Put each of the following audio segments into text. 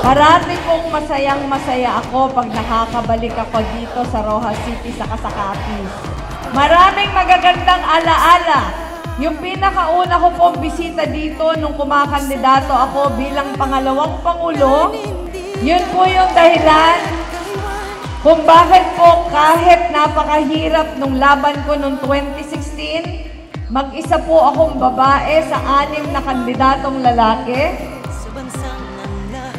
Parati pong masayang-masaya ako pag nakakabalik ako dito sa Rojas City sa Casacati. Maraming magagandang alaala. Yung pinakauna ko pong bisita dito nung kumakandidato ako bilang pangalawang Pangulo, yun po yung dahilan kung bakit po kahit napakahirap nung laban ko nung 2016, mag-isa po akong babae sa 6 na kandidatong lalaki.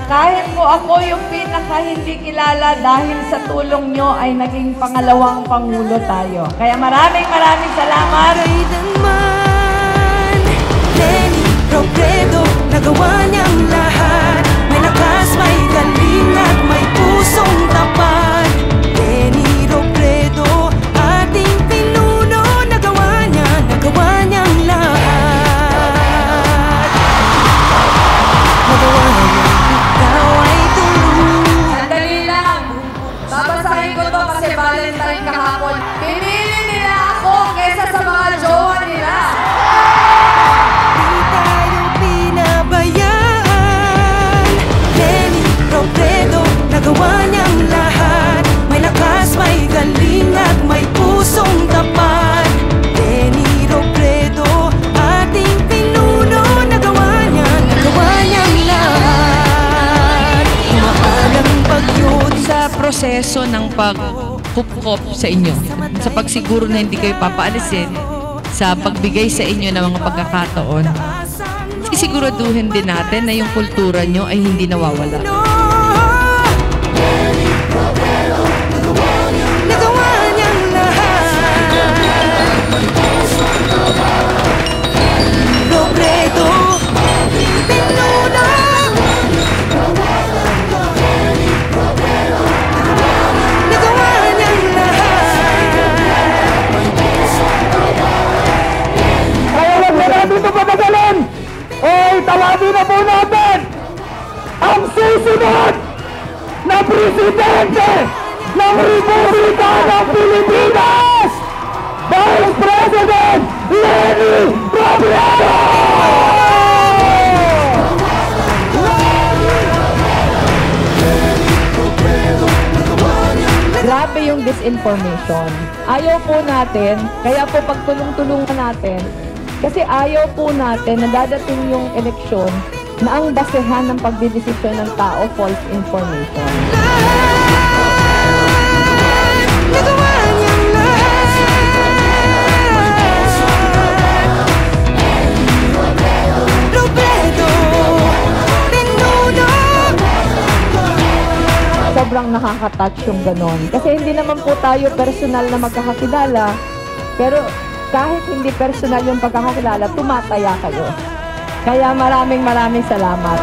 Kahit po ako yung pinaka hindi kilala dahil sa tulong nyo ay naging pangalawang Pangulo tayo. Kaya maraming salamat. Leni Robredo, nagawa niyang lahat. May lakas, may galing at may pusong tapat. Leni Robredo, ating pinuno, nagawa niyang lahat. Nagawa niya, ikaw ay tulong. Sandali lang. Babasahin ko to kasi Valentine kahapon. Pinili nila ako kesa sa mga jowa nila. Nagawa niyang lahat. May lakas, may galing at may pusong tapat. Leni Robredo, ating pinuno, nagawa niyang lahat. Maagang bagyo sa proseso ng pag-hook sa inyo, sa pagsiguro na hindi kayo papaalisin, sa pagbigay sa inyo ng mga pagkakataon, sisiguraduhin din natin na yung kultura nyo ay hindi nawawala. Tawagin na po natin ang susunod na presidente ng Republika ng Pilipinas, Vice President Leni Robredo! Grabe yung disinformation. Ayaw po natin, kaya po pagtulong-tulungan natin, kasi ayaw po natin na dadating yung eleksyon na ang basehan ng pagdidesisyon ng tao, false information. Sobrang nakaka-touch yung ganon. Kasi hindi naman po tayo personal na magkakakilala, pero kahit hindi personal yung pagkakakilala, tumataya kayo. Kaya maraming salamat.